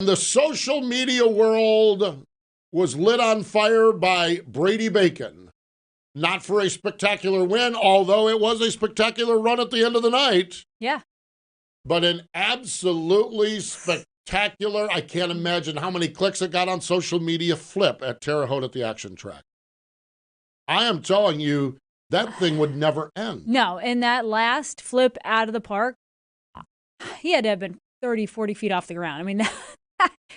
The social media world was lit on fire by Brady Bacon. Not for a spectacular win, although it was a spectacular run at the end of the night. Yeah. But an absolutely spectacular, I can't imagine how many clicks it got on social media, flip at Terre Haute at the action track. I am telling you, that thing would never end. No, and that last flip out of the park, he had to have been 30, 40 feet off the ground. I mean,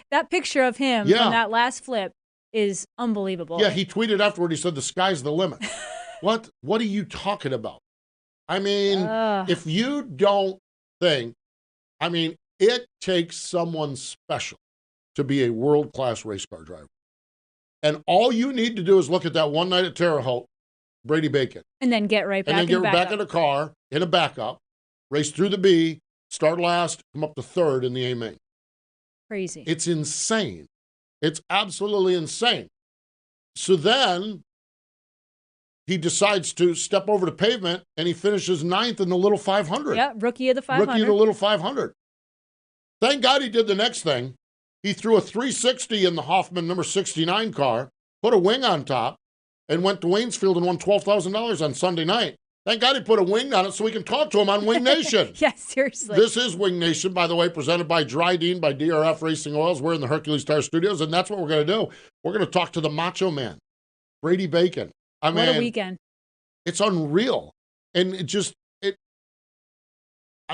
that picture of him on that last flip is unbelievable. Yeah, he tweeted afterward, he said, the sky's the limit. What are you talking about? I mean, if you don't think, I mean, it takes someone special to be a world-class race car driver. And all you need to do is look at that one night at Terre Haute, Brady Bacon. And then get right back and then get back in the car, in a backup, race through the B, start last, come up to third in the A main. Crazy. It's insane. It's absolutely insane. So then he decides to step over the pavement, and he finishes ninth in the little 500. Yeah, rookie of the 500. Rookie of the little 500. Thank God he did the next thing. He threw a 360 in the Hoffman number 69 car, put a wing on top, and went to Waynesfield and won $12,000 on Sunday night. Thank God he put a wing on it so we can talk to him on Wing Nation. Yeah, seriously. This is Wing Nation, by the way, presented by Dryden by DRF Racing Oils. We're in the Hercules Tire Studios, and that's what we're going to do. We're going to talk to the Macho Man, Brady Bacon. What a weekend. It's unreal. And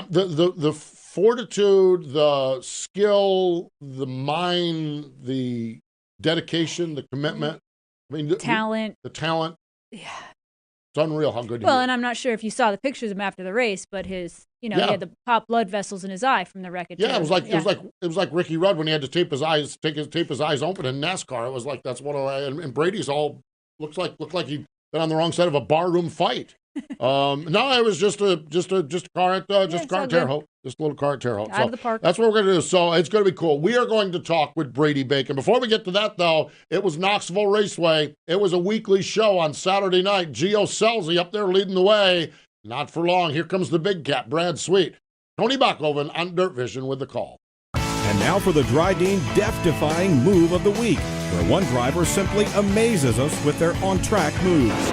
the fortitude, the skill, the mind, the dedication, the commitment. I mean, talent. The talent. Yeah. It's unreal how good he is. Well, and I'm not sure if you saw the pictures of him after the race, but his, he had the pop blood vessels in his eye from the wreckage. Yeah, it was like Ricky Rudd when he had to tape his eyes open in NASCAR. It was like that's what and Brady's all looked like he'd been on the wrong side of a barroom fight. No, it was just a car at Terre Haute. Just a little car at Terre Haute. Out of the park. That's what we're going to do. So it's going to be cool. We are going to talk with Brady Bacon. Before we get to that, though, it was Knoxville Raceway. It was a weekly show on Saturday night. Gio Selzy up there leading the way. Not for long. Here comes the big cat, Brad Sweet. Tony Bachhoven on Dirt Vision with the call. And now for the Dryden death-defying move of the week, where one driver simply amazes us with their on-track moves.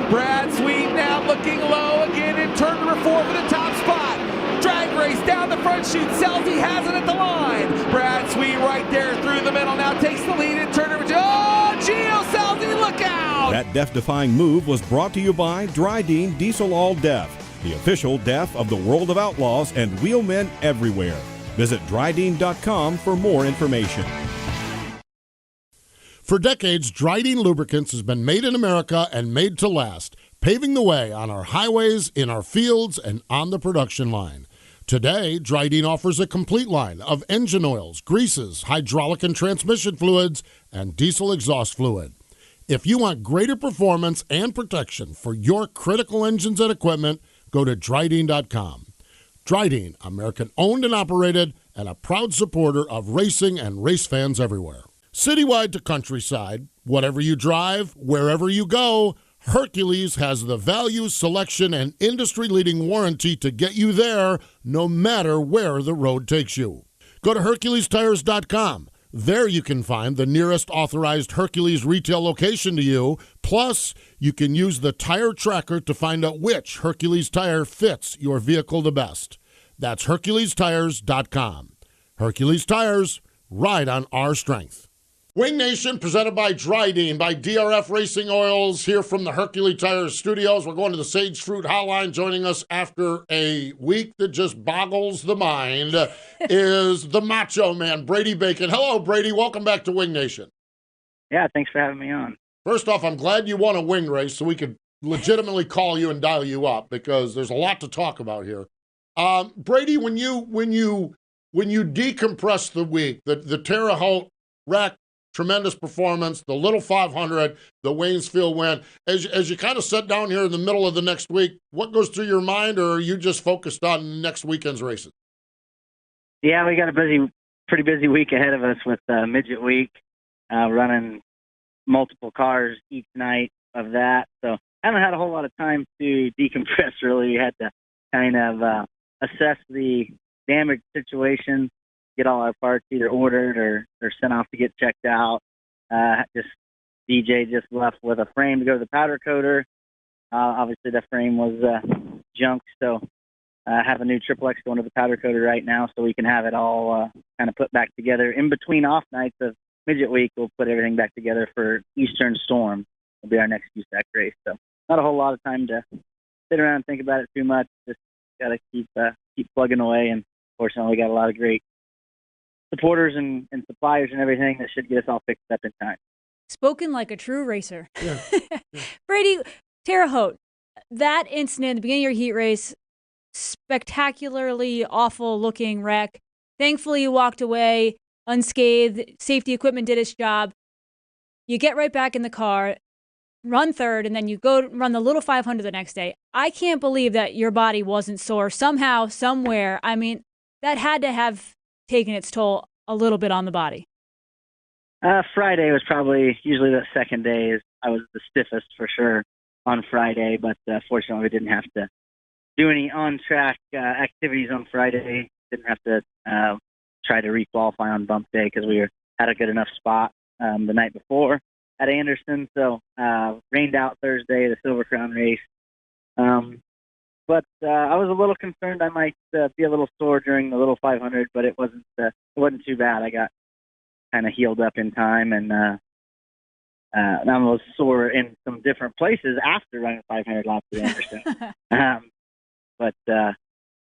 Brad Sweet now looking low again in turn number 4 for the top spot. Drag race down the front chute. Selzy has it at the line. Brad Sweet right there through the middle now takes the lead in turn number 2. Oh, Gio Selzy, look out! That death-defying move was brought to you by Dryden Diesel All DEF, the official DEF of the World of Outlaws and wheelmen everywhere. Visit Dryden.com for more information. For decades, Dryden Lubricants has been made in America and made to last, paving the way on our highways, in our fields, and on the production line. Today, Dryden offers a complete line of engine oils, greases, hydraulic and transmission fluids, and diesel exhaust fluid. If you want greater performance and protection for your critical engines and equipment, go to Dryden.com. Dryden, American-owned and operated, and a proud supporter of racing and race fans everywhere. Citywide to countryside, whatever you drive, wherever you go, Hercules has the value, selection, and industry-leading warranty to get you there no matter where the road takes you. Go to HerculesTires.com. There you can find the nearest authorized Hercules retail location to you. Plus, you can use the tire tracker to find out which Hercules tire fits your vehicle the best. That's HerculesTires.com. Hercules Tires, ride on our strength. Wing Nation, presented by Dryden, by DRF Racing Oils, here from the Hercules Tires Studios. We're going to the Sage Fruit Hotline. Joining us after a week that just boggles the mind is the Macho Man, Brady Bacon. Hello, Brady. Welcome back to Wing Nation. Yeah, thanks for having me on. First off, I'm glad you won a wing race so we could legitimately call you and dial you up because there's a lot to talk about here. Brady, when you decompress the week, the Terre Haute wreck, tremendous performance, the little 500, the Waynesfield win. As you kind of sit down here in the middle of the next week, what goes through your mind, or are you just focused on next weekend's races? Yeah, we got a pretty busy week ahead of us with Midget Week, running multiple cars each night of that. So I haven't had a whole lot of time to decompress, really. We had to kind of assess the damage situation, get all our parts either ordered or sent off to get checked out. DJ just left with a frame to go to the powder coater. Obviously, the frame was junk, so I have a new XXX going to the powder coater right now, so we can have it all kind of put back together. In between off nights of midget week, we'll put everything back together for Eastern Storm. It'll be our next USAC race. So not a whole lot of time to sit around and think about it too much. Just got to keep plugging away, and fortunately, we got a lot of great supporters and suppliers and everything that should get us all fixed up in time. Spoken like a true racer. Yeah. Brady, Terre Haute, that incident at the beginning of your heat race, spectacularly awful looking wreck. Thankfully, you walked away unscathed. Safety equipment did its job. You get right back in the car, run third, and then you go run the little 500 the next day. I can't believe that your body wasn't sore somehow, somewhere. I mean, that had to have taken its toll a little bit on the body. Friday was probably usually the second day. I was the stiffest for sure on Friday, but fortunately we didn't have to do any on-track activities on Friday. Didn't have to try to re-qualify on bump day because we had a good enough spot the night before at Anderson. So rained out Thursday, the Silver Crown race. But I was a little concerned I might be a little sore during the little 500, but it wasn't too bad. I got kind of healed up in time, and I was sore in some different places after running 500 laps at Anderson. But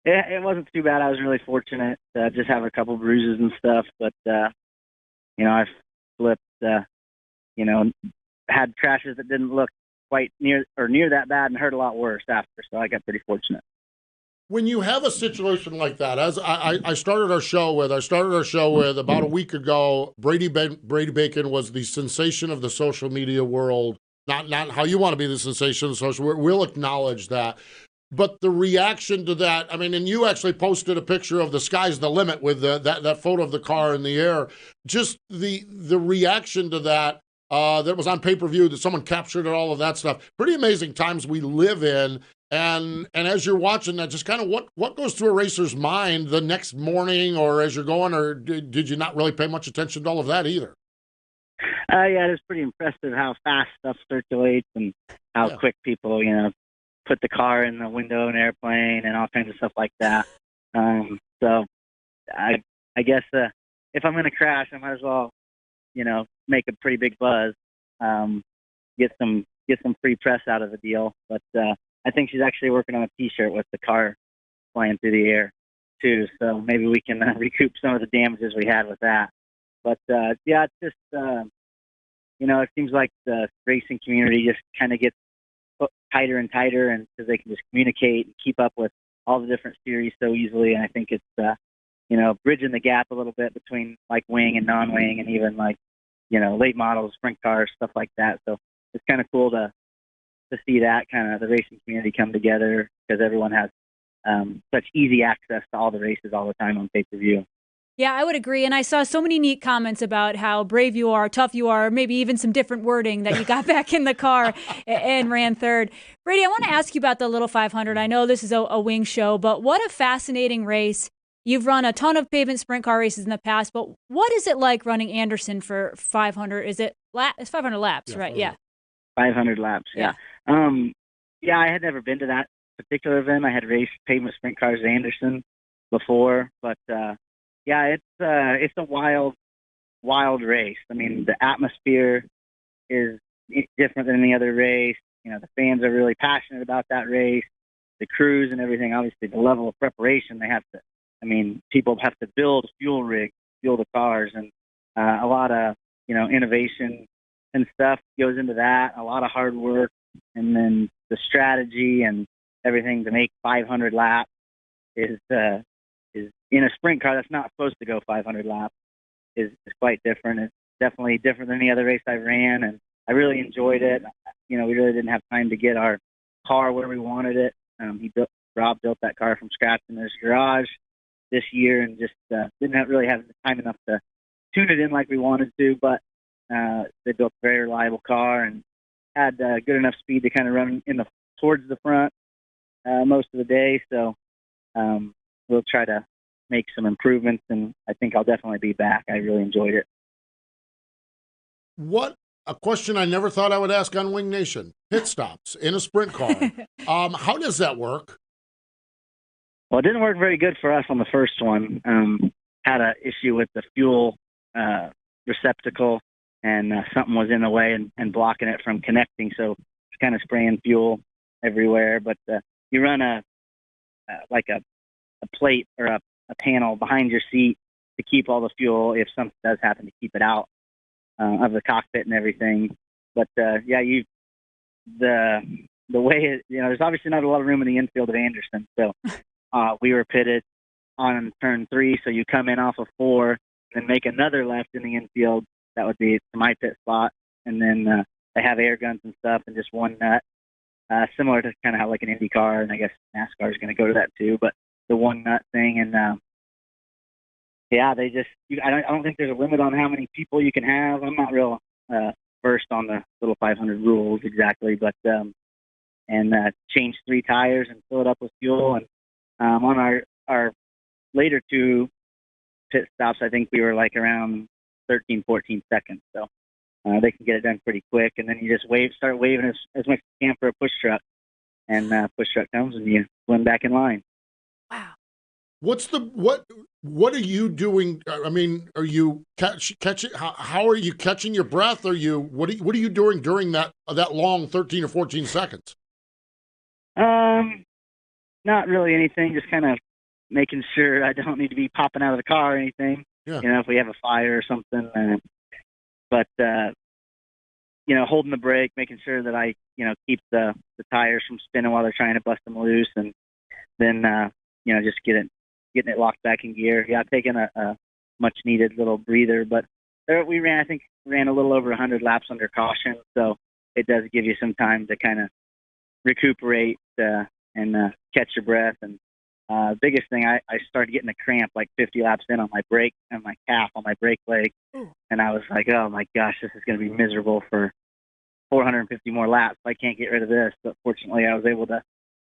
it wasn't too bad. I was really fortunate to just have a couple bruises and stuff, but I flipped, had crashes that didn't look quite near that bad and hurt a lot worse after, so I got pretty fortunate. When you have a situation like that, as I started our show with about a week ago, Brady Bacon was the sensation of the social media world. Not how you want to be the sensation of social. We'll acknowledge that. But the reaction to that, I mean, and you actually posted a picture of the sky's the limit with that photo of the car in the air. Just the reaction to that was on pay-per-view, that someone captured it, all of that stuff. Pretty amazing times we live in. And as you're watching that, just kind of what goes through a racer's mind the next morning or as you're going, or did you not really pay much attention to all of that either? Yeah, it was pretty impressive how fast stuff circulates and how quick people, put the car in the window of an airplane and all kinds of stuff like that. So I guess if I'm going to crash, I might as well, make a pretty big buzz, get some free press out of the deal. But I think she's actually working on a T-shirt with the car flying through the air too. So maybe we can recoup some of the damages we had with that. But yeah, it's just it seems like the racing community just kind of gets tighter and tighter, and because they can just communicate and keep up with all the different series so easily. And I think it's bridging the gap a little bit between like wing and non-wing, and even like late models, sprint cars, stuff like that. So it's kind of cool to see that kind of the racing community come together, because everyone has such easy access to all the races all the time on pay-per-view. Yeah, I would agree. And I saw so many neat comments about how brave you are, tough you are, maybe even some different wording that you got back in the car and ran third. Brady, I want to ask you about the Little 500. I know this is a wing show, but what a fascinating race. You've run a ton of pavement sprint car races in the past, but what is it like running Anderson for 500? Is it it's 500 laps, right? Yeah. 500 laps, yeah. Yeah, I had never been to that particular event. I had raced pavement sprint cars at Anderson before, but yeah, it's a wild race. I mean, the atmosphere is different than any other race. The fans are really passionate about that race. The crews and everything, obviously, the level of preparation they have to. I mean, people have to build fuel rigs, fuel the cars, and a lot of innovation and stuff goes into that. A lot of hard work, and then the strategy and everything to make 500 laps is in a sprint car that's not supposed to go 500 laps is quite different. It's definitely different than any other race I ran, and I really enjoyed it. We really didn't have time to get our car where we wanted it. Rob built that car from scratch in his garage this year, and just didn't really have time enough to tune it in like we wanted to. But they built a very reliable car and had good enough speed to kind of run towards the front most of the day. So we'll try to make some improvements, and I think I'll definitely be back. I really enjoyed it. What a question I never thought I would ask on Wing Nation. Pit stops in a sprint car. How does that work? Well, it didn't work very good for us on the first one. Had an issue with the fuel receptacle, and something was in the way and blocking it from connecting. So it's kind of spraying fuel everywhere. But you run a plate or a panel behind your seat to keep all the fuel if something does happen, to keep it out of the cockpit and everything. But the way it, there's obviously not a lot of room in the infield at Anderson. So we were pitted on turn 3, so you come in off of 4 and make another left in the infield. That would be to my pit spot, and then they have air guns and stuff, and just one nut, similar to kind of how like an Indy car, and I guess NASCAR is going to go to that too. But the one nut thing, and they just I don't think there's a limit on how many people you can have. I'm not real versed on the little 500 rules exactly, but change 3 tires and fill it up with fuel. And on our later 2 pit stops, I think we were like around 13, 14 seconds. So they can get it done pretty quick. And then you just start waving as much as you can for a push truck. And push truck comes and you swim back in line. Wow. What are you doing? I mean, are you catching? How are you catching your breath? What are you doing during that long 13 or 14 seconds? Not really anything. Just kind of making sure I don't need to be popping out of the car or anything. Yeah. If we have a fire or something. But holding the brake, making sure that I keep the tires from spinning while they're trying to bust them loose, and then just getting it locked back in gear. Yeah, taking a much needed little breather, but we ran a little over 100 laps under caution, so it does give you some time to kind of recuperate and catch your breath. And biggest thing, I started getting a cramp like 50 laps in on my brake and my calf on my brake leg. Ooh. And I was like, oh my gosh, this is going to be miserable for 450 more laps. I can't get rid of this. But fortunately, I was able to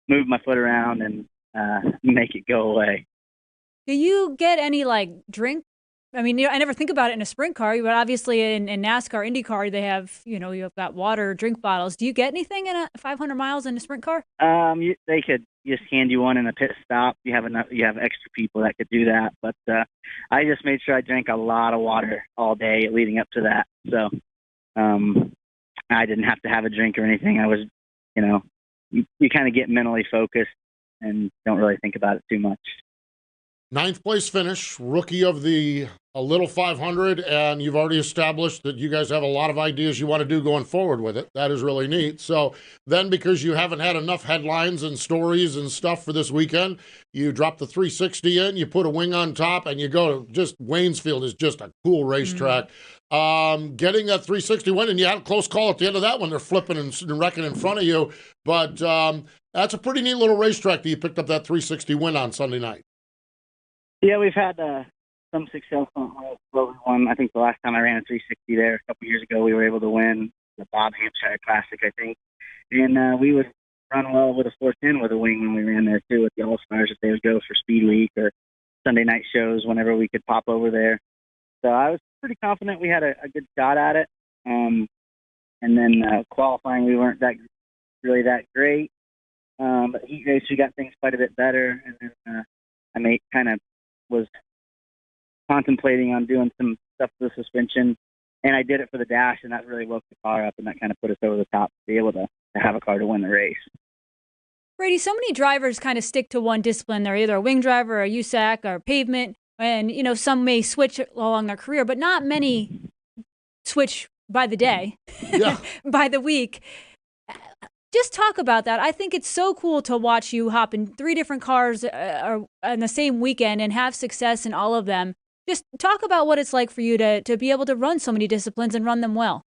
move my foot around and make it go away. Do you get any drink? I mean, I never think about it in a sprint car, but obviously in NASCAR, Indy car, they have, you've got water, drink bottles. Do you get anything in a 500 miles in a sprint car? They could just hand you one in a pit stop. You have extra people that could do that. But I just made sure I drank a lot of water all day leading up to that. So I didn't have to have a drink or anything. I was, you kind of get mentally focused and don't really think about it too much. 9th place finish, rookie of the Little 500, and you've already established that you guys have a lot of ideas you want to do going forward with it. That is really neat. So then, because you haven't had enough headlines and stories and stuff for this weekend, you drop the 360 in, you put a wing on top, and you go to Waynesfield is just a cool racetrack. Mm-hmm. Getting that 360 win, and you had a close call at the end of that one. They're flipping and wrecking in front of you. But that's a pretty neat little racetrack that you picked up that 360 win on Sunday night. Yeah, we've had some success on one. I think the last time I ran a 360 there a couple years ago, we were able to win the Bob Hampshire Classic, I think. And we would run well with a 410 with a wing when we ran there, too, with the All-Stars, if they would go for Speed Week or Sunday night shows whenever we could pop over there. So I was pretty confident we had a good shot at it. And then qualifying, we weren't really that great. But heat race, we got things quite a bit better. And then I was contemplating on doing some stuff with the suspension, and I did it for the dash, and that really woke the car up, and that kind of put us over the top to be able to have a car to win the race. Brady, so many drivers kind of stick to one discipline. They're either a wing driver or a USAC or pavement, and some may switch along their career, but not many switch by the day, by the week. Just talk about that. I think it's so cool to watch you hop in 3 different cars on the same weekend and have success in all of them. Just talk about what it's like for you to be able to run so many disciplines and run them well.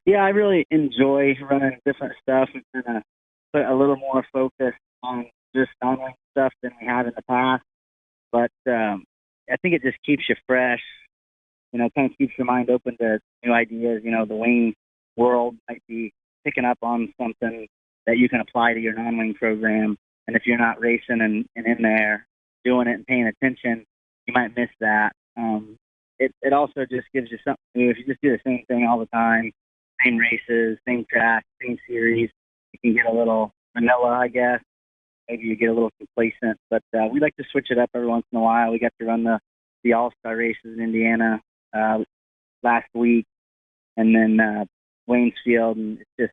Yeah, I really enjoy running different stuff and kind of put a little more focus on just online stuff than we have in the past. But I think it just keeps you fresh, kind of keeps your mind open to new ideas. The wing world might be picking up on something that you can apply to your non-wing program. And if you're not racing and in there, doing it and paying attention, you might miss that. It also just gives you something new. If you just do the same thing all the time, same races, same track, same series, you can get a little vanilla, I guess. Maybe you get a little complacent. But we like to switch it up every once in a while. We got to run the All-Star races in Indiana last week, and then Waynesfield. And it's just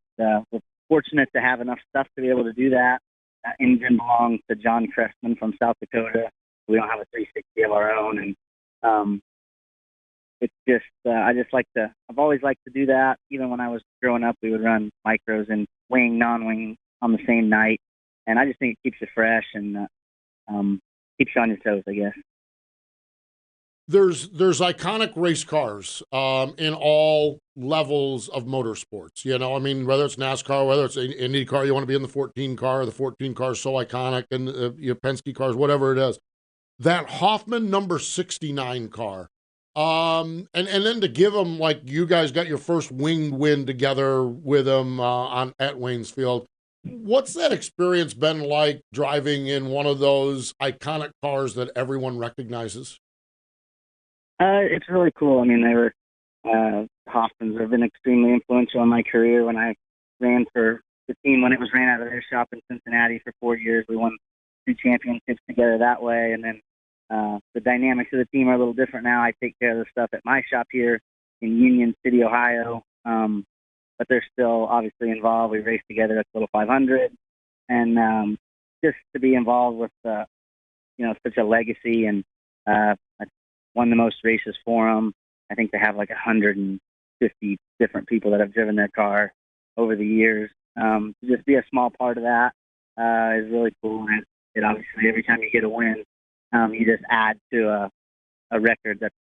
we're fortunate to have enough stuff to be able to do that. That engine belongs to John Cressman from South Dakota. We don't have a 360 of our own, and it's just I've always liked to do that. Even when I was growing up, we would run micros and wing, non-wing on the same night, and I just think it keeps you fresh and keeps you on your toes, I guess. There's iconic race cars in all levels of motorsports. You know, I mean, whether it's NASCAR, whether it's an Indy car, you want to be in the 14 car. The 14 car is so iconic, and Penske cars, whatever it is. That Hoffman number 69 car. And then to give him, like, you guys got your first winged win together with him at Waynesfield. What's that experience been like driving in one of those iconic cars that everyone recognizes? It's really cool. I mean, they were Hoffmans have been extremely influential in my career. When I ran for the team, when it was ran out of their shop in Cincinnati for 4 years, we won 2 championships together that way. And then the dynamics of the team are a little different now. I take care of the stuff at my shop here in Union City, Ohio, but they're still obviously involved. We race together at Little 500, and just to be involved with such a legacy, and I won the most races for them. I think they have like 150 different people that have driven their car over the years. To just be a small part of that is really cool. And it obviously, every time you get a win, you just add to a record that's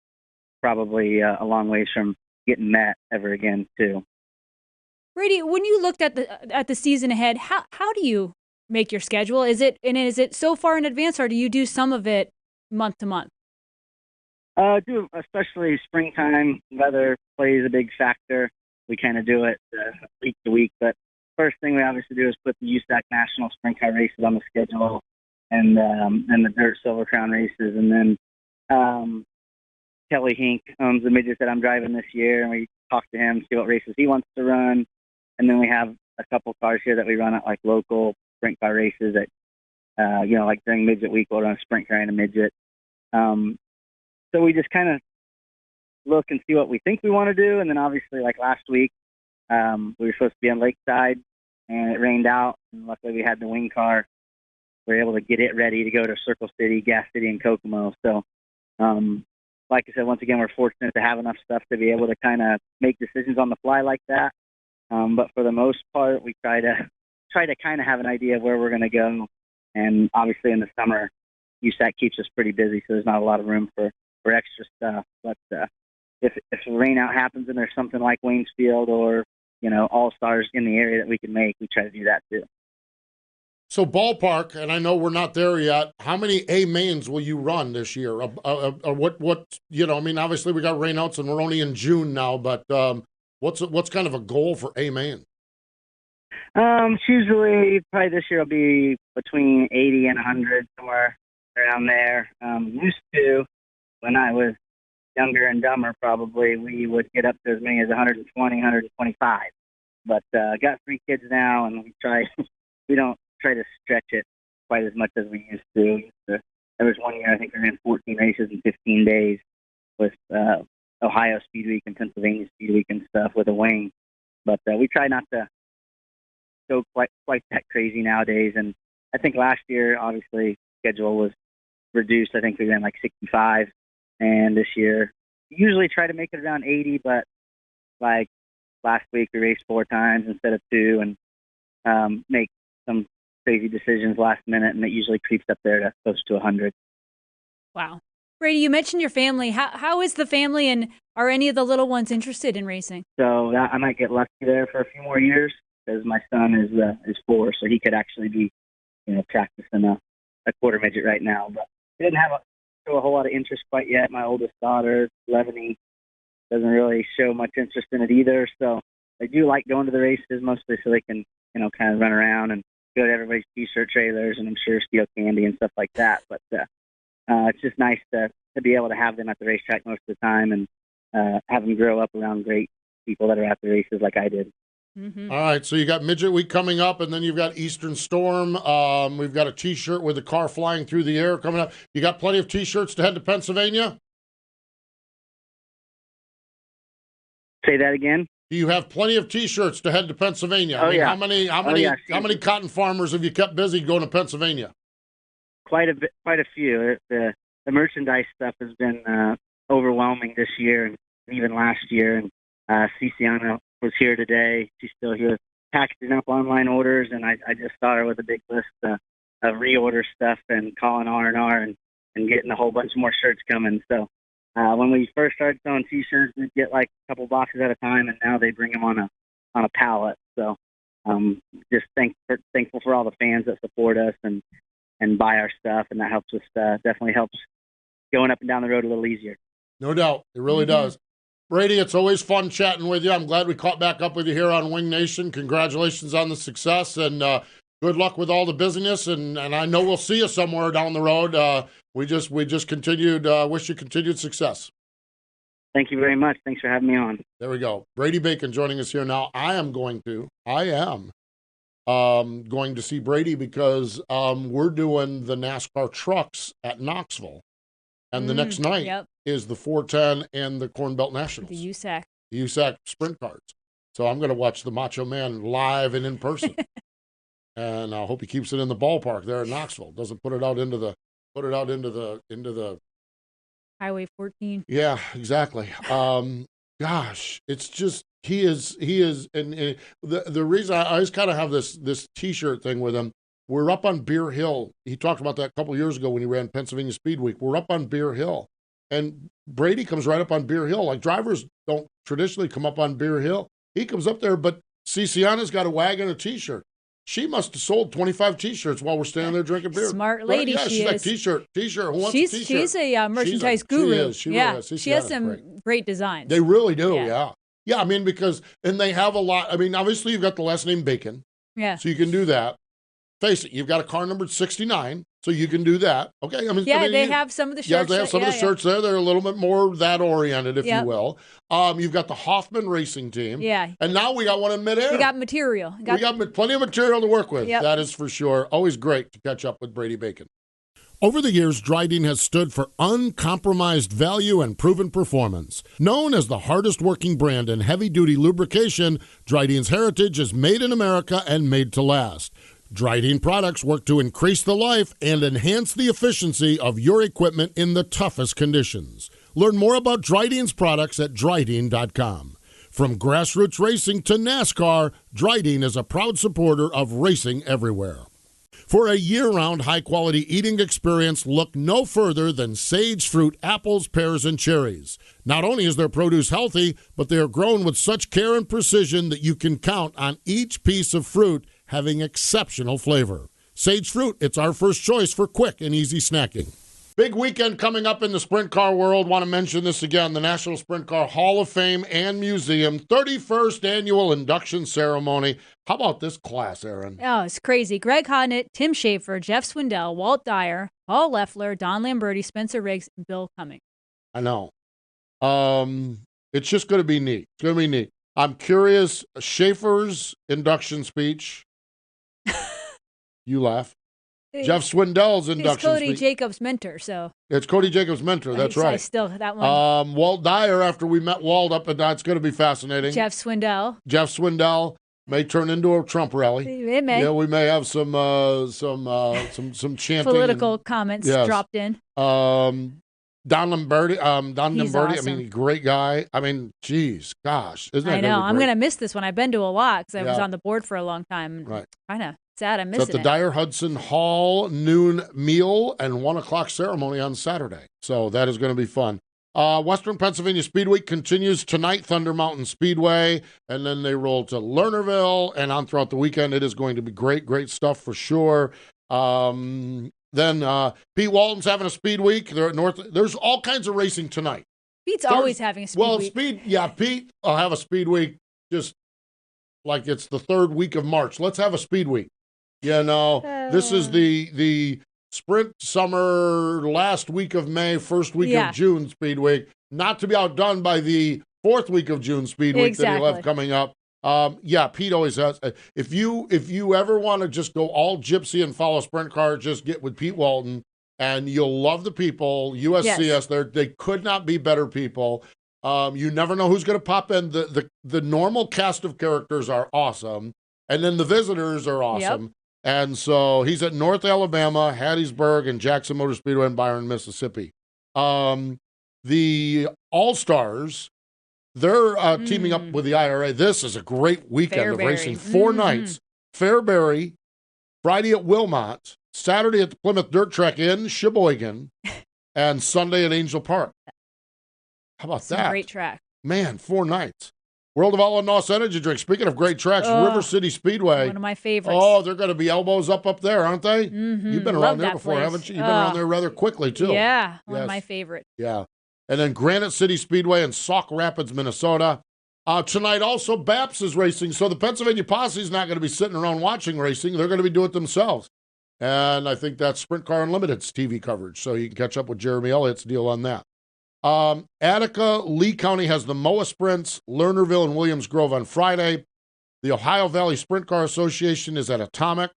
probably a long ways from getting met ever again, too. Brady, when you looked at the season ahead, how do you make your schedule? Is it so far in advance, or do you do some of it month to month? Do especially springtime. Weather plays a big factor. We kind of do it week to week. But first thing we obviously do is put the USAC National Sprint Car races on the schedule, and the Dirt Silver Crown races, and then Kelly Hink owns the midget that I'm driving this year, and we talk to him, see what races he wants to run, and then we have a couple cars here that we run at like local sprint car races that like during midget week we'll run a sprint car and a midget. So we just kind of look and see what we think we want to do. And then obviously, like last week, we were supposed to be on Lakeside, and it rained out. And luckily, we had the wing car. We were able to get it ready to go to Circle City, Gas City, and Kokomo. So, like I said, once again, we're fortunate to have enough stuff to be able to kind of make decisions on the fly like that. But for the most part, we try to kind of have an idea of where we're going to go. And obviously, in the summer, USAC keeps us pretty busy, so there's not a lot of room for extra stuff. But if a rain out happens and there's something like Waynesfield or All-Stars in the area that we can make, we try to do that too. So ballpark, and I know we're not there yet, how many A mains will you run this year? What I mean, obviously we got rainouts and we're only in June now, but what's kind of a goal for A main? Usually probably this year will be between 80 and 100, somewhere around there. Used to, when I was younger and dumber, probably we would get up to as many as 120, 125. But got 3 kids now, and we don't try to stretch it quite as much as we used to. There was one year I think we ran 14 races in 15 days with Ohio Speed Week and Pennsylvania Speed Week and stuff with a wing. But we try not to go quite that crazy nowadays. And I think last year, obviously, schedule was reduced. I think we ran like 65. And this year, usually try to make it around 80, but like last week we raced 4 times instead of 2, and make some crazy decisions last minute, and it usually creeps up there to close to 100. Wow. Brady, you mentioned your family. How is the family, and are any of the little ones interested in racing? So I might get lucky there for a few more years, because my son is 4, so he could actually be practicing a quarter midget right now. But he didn't have a whole lot of interest quite yet. My oldest daughter, 11, doesn't really show much interest in it either. So they do like going to the races, mostly so they can kind of run around and go to everybody's t-shirt trailers, and I'm sure steal candy and stuff like that. But it's just nice to be able to have them at the racetrack most of the time and have them grow up around great people that are at the races like I did. Mm-hmm. All right, so you got Midget Week coming up, and then you've got Eastern Storm. We've got a T-shirt with a car flying through the air coming up. You got plenty of T-shirts to head to Pennsylvania? Say that again? Do you have plenty of T-shirts to head to Pennsylvania? Oh, yeah. How many cotton farmers have you kept busy going to Pennsylvania? Quite a few. The merchandise stuff has been overwhelming this year and even last year. And Ciciana was here today. She's still here packaging up online orders, and I just saw her with a big list of reorder stuff and calling R&R and getting a whole bunch more shirts coming. So when we first started selling T-shirts, we'd get like a couple boxes at a time, and now they bring them on a pallet. So just thankful for all the fans that support us and buy our stuff, and that helps us, definitely helps going up and down the road a little easier. No doubt. It really does. Brady, it's always fun chatting with you. I'm glad we caught back up with you here on Wing Nation. Congratulations on the success, and good luck with all the business. And I know we'll see you somewhere down the road. We just continued, wish you continued success. Thank you very much. Thanks for having me on. There we go. Brady Bacon joining us here now. I am going to see Brady because we're doing the NASCAR trucks at Knoxville. And the next night is the 410 and the Corn Belt Nationals. The USAC. The USAC sprint cars. So I'm going to watch the Macho Man live and in person. And I hope he keeps it in the ballpark there in Knoxville. Doesn't put it out into the Highway 14. Yeah, exactly. Gosh, it's just he is and the reason I always kind of have this T-shirt thing with him. We're up on Beer Hill. He talked about that a couple years ago when he ran Pennsylvania Speed Week. We're up on Beer Hill. And Brady comes right up on Beer Hill. Like, drivers don't traditionally come up on Beer Hill. He comes up there, but Ciciana's got a wagon, a T-shirt. She must have sold 25 T-shirts while we're standing there drinking beer. Smart lady, yeah, she she's is. like, T-shirt, who wants a T-shirt? She's a merchandise guru. She is. She has some great designs. They really do, yeah. Yeah, I mean, and they have a lot. I mean, obviously, you've got the last name Bacon. Yeah. So you can do that. Face it, you've got a car numbered 69, so you can do that. Okay, they have some of the shirts. Yeah, they have some of the shirts there. They're a little bit more that oriented, if you will. You've got the Hoffman Racing Team. Yeah. And now we got one in midair. We got material. We got plenty of material to work with. Yep. That is for sure. Always great to catch up with Brady Bacon. Over the years, Dryden has stood for uncompromised value and proven performance. Known as the hardest working brand in heavy-duty lubrication, Dryden's heritage is made in America and made to last. Dryden products work to increase the life and enhance the efficiency of your equipment in the toughest conditions. Learn more about Dryden's products at Dryden.com. From grassroots racing to NASCAR, Dryden is a proud supporter of racing everywhere. For a year-round high-quality eating experience, look no further than Sage Fruit apples, pears, and cherries. Not only is their produce healthy, but they are grown with such care and precision that you can count on each piece of fruit having exceptional flavor. Sage Fruit, it's our first choice for quick and easy snacking. Big weekend coming up in the sprint car world. Want to mention this again, the National Sprint Car Hall of Fame and Museum 31st Annual Induction Ceremony. How about this class, Erin? Oh, it's crazy. Greg Hodnett, Tim Schaefer, Jeff Swindell, Walt Dyer, Paul Leffler, Don Lamberti, Spencer Riggs, and Bill Cummings. I know. It's just going to be neat. It's going to be neat. I'm curious, Schaefer's induction speech. You laugh. Jeff Swindell's induction speech. It's Cody Jacobs' mentor, so. It's Cody Jacobs' mentor, that's right. I still, that one. Walt Dyer, after we met Walt up at it's going to be fascinating. Jeff Swindell may turn into a Trump rally. It may. Yeah, we may have some chanting. Political comments dropped in. Don Lamberti, He's awesome. I mean, great guy. I mean, geez, gosh. Isn't that I know. I'm going to miss this one. I've been to a lot because I was on the board for a long time. Right. Kind of sad I'm missing it. It's at the Dyer Hudson Hall noon meal and 1 o'clock ceremony on Saturday. So that is going to be fun. Western Pennsylvania Speed Week continues tonight, Thunder Mountain Speedway, and then they roll to Lernerville and on throughout the weekend. It is going to be great stuff for sure. Then Pete Walton's having a Speed Week. They're at North. There's all kinds of racing tonight. Pete's always having a Speed Week. Pete will have a Speed Week just like it's the third week of March. Let's have a Speed Week. You know, this is the Sprint Summer last week of May, first week of June Speed Week, not to be outdone by the fourth week of June Speed Week that he'll have coming up. Pete always has. If you ever want to just go all gypsy and follow sprint car, just get with Pete Walton, and you'll love the people. USCS, they could not be better people. You never know who's going to pop in. The normal cast of characters are awesome, and then the visitors are awesome. Yep. And so he's at North Alabama, Hattiesburg, and Jackson Motor Speedway in Byron, Mississippi. The All-Stars, they're teaming up with the IRA. This is a great weekend of racing. 4 nights. Fairbury, Friday at Wilmot, Saturday at the Plymouth Dirt Track in Sheboygan, and Sunday at Angel Park. How about that? Great track. Man, 4 nights. World of Outlaw NOS Energy Drink. Speaking of great tracks, River City Speedway. One of my favorites. Oh, they're going to be elbows up there, aren't they? Mm-hmm. You've been around there before, haven't you? You've been around there rather quickly, too. Yeah, one of my favorites. Yeah. And then Granite City Speedway in Sauk Rapids, Minnesota. Tonight also, BAPS is racing, so the Pennsylvania Posse is not going to be sitting around watching racing. They're going to be doing it themselves. And I think that's Sprint Car Unlimited's TV coverage, so you can catch up with Jeremy Elliott's deal on that. Attica, Lee County has the MOA Sprints, Lernerville and Williams Grove on Friday. The Ohio Valley Sprint Car Association is at Atomic,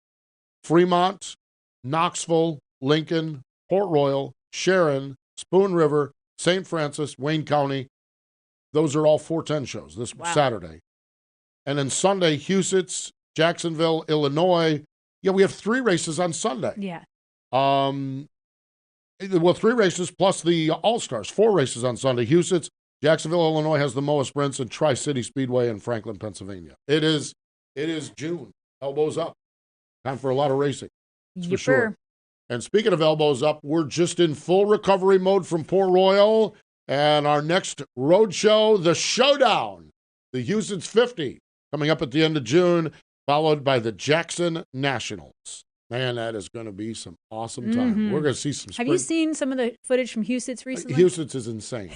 Fremont, Knoxville, Lincoln, Port Royal, Sharon, Spoon River, St. Francis, Wayne County. Those are all 410 shows this Saturday. And then Sunday, Huset's, Jacksonville, Illinois. Yeah, we have 3 races on Sunday. Yeah. 3 races plus the All-Stars. 4 races on Sunday. Huset's, Jacksonville, Illinois has the MOA Sprints, and Tri-City Speedway in Franklin, Pennsylvania. It is June. Elbows up. Time for a lot of racing. That's for sure. And speaking of elbows up, we're just in full recovery mode from Port Royal. And our next road show, the Showdown, the Huset's 50, coming up at the end of June, followed by the Jackson Nationals. Man, that is going to be some awesome time. Mm-hmm. We're going to see some Have you seen some of the footage from Huset's recently? Huset's is insane.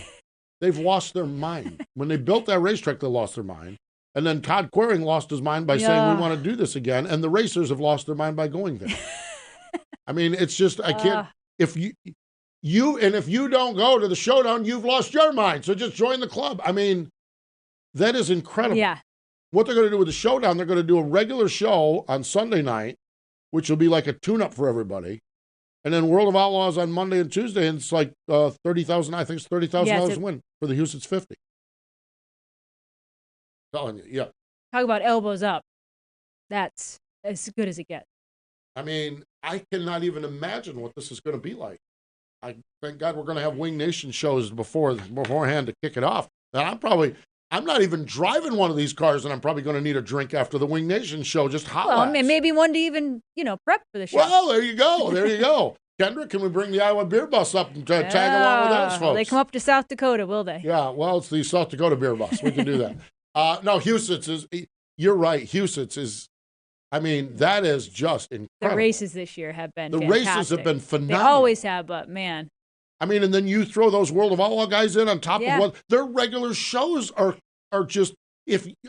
They've lost their mind. When they built that racetrack, they lost their mind. And then Todd Quering lost his mind by saying, we want to do this again. And the racers have lost their mind by going there. I mean, it's just, I can't, if you don't go to the Showdown, you've lost your mind. So just join the club. I mean, that is incredible. Yeah. What they're going to do with the Showdown, they're going to do a regular show on Sunday night, which will be like a tune-up for everybody. And then World of Outlaws on Monday and Tuesday, and it's like $30,000, I think it's $30,000 to win for the Huset's 50. Telling you, yeah. Talk about elbows up. That's as good as it gets. I mean, I cannot even imagine what this is going to be like. I thank God we're going to have Wing Nation shows beforehand to kick it off. And I'm not even driving one of these cars, and I'm probably going to need a drink after the Wing Nation show. Just holla. Well, maybe one to even, prep for the show. Well, there you go. Kendra, can we bring the Iowa Beer Bus up and tag along with those folks? They come up to South Dakota, will they? Yeah, well, it's the South Dakota Beer Bus. We can do that. No, Huset's is, you're right, Huset's is, I mean, that is just incredible. The races this year have been fantastic. Races have been phenomenal. They always have, but man. I mean, and then you throw those World of Outlaw guys in on top of what their regular shows are just,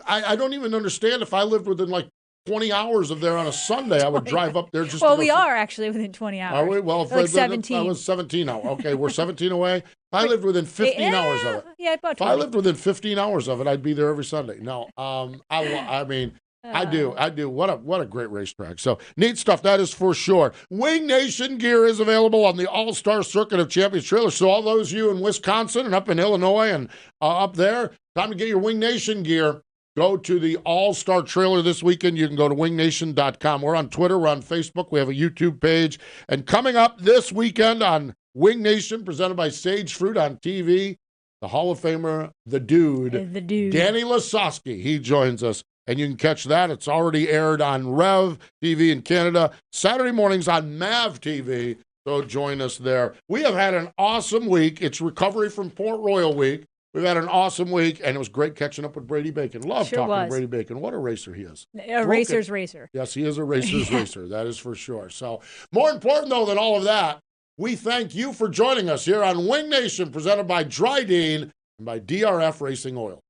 I don't even understand if I lived within like 20 hours of there on a Sunday, I would drive up there just Well, we are actually within 20 hours. Are we? Well, like 17. I was 17 hours. Okay, we're 17 away. If I lived within 15 hours of it. Yeah, about 20. If I lived within 15 hours of it, I'd be there every Sunday. No, I mean, I do. What a great racetrack. So neat stuff, that is for sure. Wing Nation gear is available on the All-Star Circuit of Champions trailers. So all those of you in Wisconsin and up in Illinois and up there, time to get your Wing Nation gear. Go to the All-Star trailer this weekend. You can go to wingnation.com. We're on Twitter. We're on Facebook. We have a YouTube page. And coming up this weekend on Wing Nation, presented by Sage Fruit on TV, the Hall of Famer, the dude, Danny Lasowski. He joins us. And you can catch that. It's already aired on Rev TV in Canada. Saturday mornings on Mav TV. So join us there. We have had an awesome week. It's recovery from Port Royal week. We've had an awesome week, and it was great catching up with Brady Bacon. Love talking to Brady Bacon. What a racer he is. A racer's racer. Yes, he is a racer's racer. That is for sure. So more important, though, than all of that, we thank you for joining us here on Wing Nation, presented by Dryden and by DRF Racing Oil.